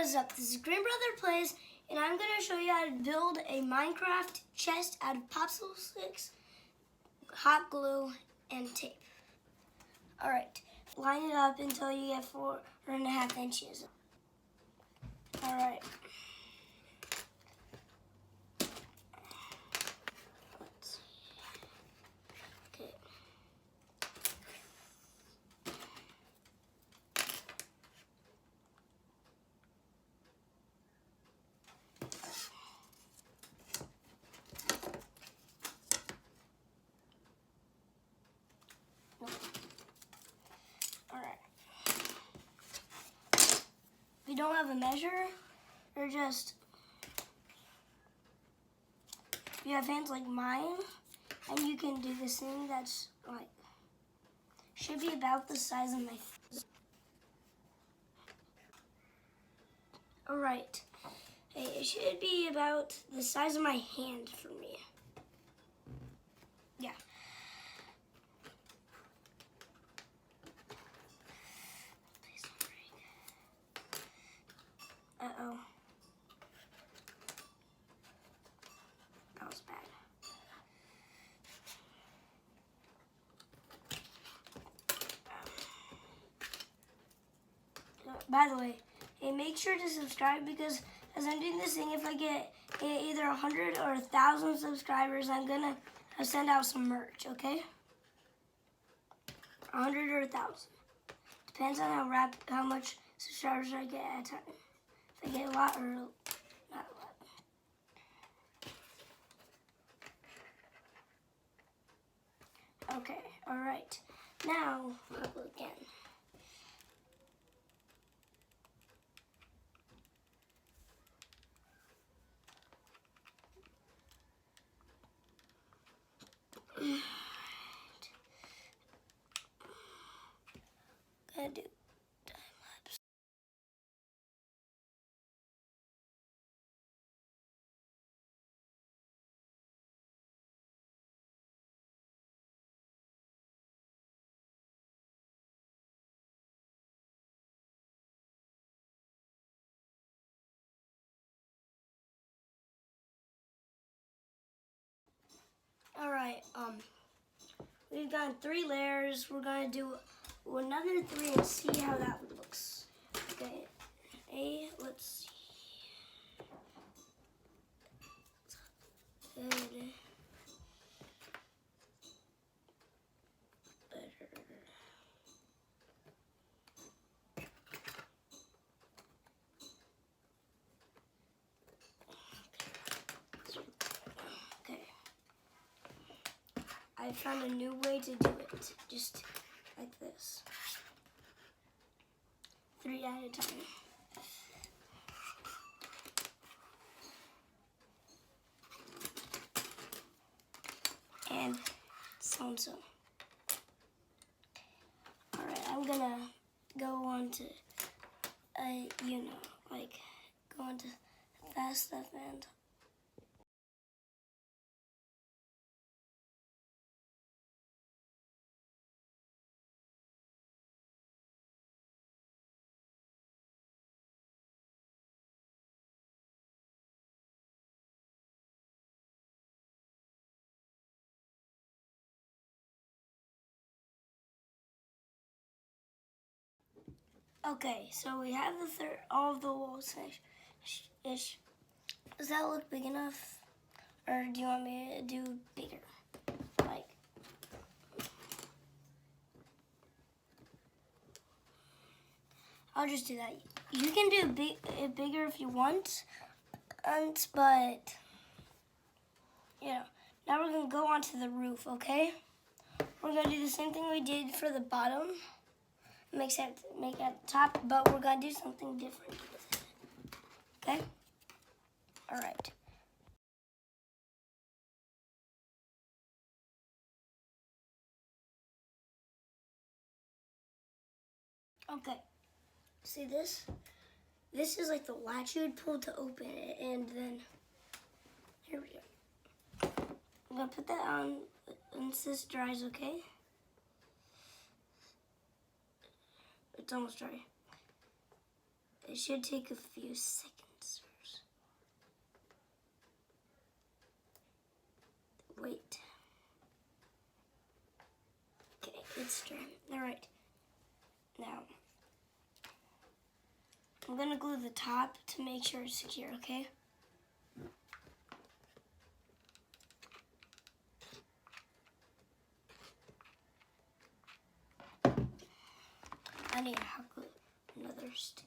What is up? This is Green Brother Plays, and I'm going to show you how to build a Minecraft chest out of popsicle sticks, hot glue, and tape. Alright, line it up until you get 4.5 inches. Alright. Let's see. Okay. Alright. If you don't have a measure, or just, you have hands like mine, and you can do this thing that's like, should be about the size of my fist. Alright. Hey, it should be about the size of my hand for me. Yeah. Uh-oh. That was bad. By the way, hey, make sure to subscribe because as I'm doing this thing, if I get either 100 or 1,000 subscribers, I'm gonna send out some merch, okay? 100 or 1,000. Depends on how much subscribers I get at a time. If I get a lot or not a lot. Okay, alright. Now, I'll go again. Gonna do time lapse. Alright, we've done 3 layers. We're gonna do another 3 and see how that looks. Okay, let's see. Good. Better. Okay. I found a new way to do it. Just like this. 3 at a time. And so. Alright, I'm gonna go on to, go on to fast stuff and okay, so we have all of the walls ish. Does that look big enough? Or do you want me to do bigger? Like, I'll just do that. You can do it bigger if you want, but, now we're gonna go onto the roof, okay? We're gonna do the same thing we did for the bottom. Make at the top, but we're gonna do something different with it. Okay? Alright. Okay. See this? This is like the latch you would pull to open it, and then here we go. I'm gonna put that on once this dries, okay? It's almost dry. It should take a few seconds first. Wait. Okay, it's done. Alright. Now, I'm gonna glue the top to make sure it's secure, okay? I need a hot glue, another stick.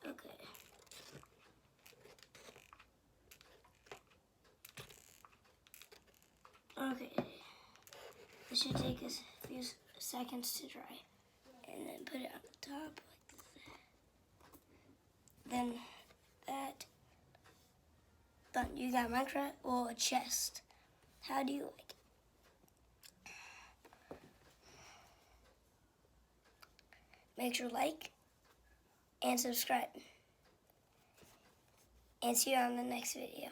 Okay. Okay. It should take us a few seconds to dry. And then put it on the top like that. Then that done. You got Minecraft or a chest. How do you like it? Make sure to like and subscribe. And see you on the next video.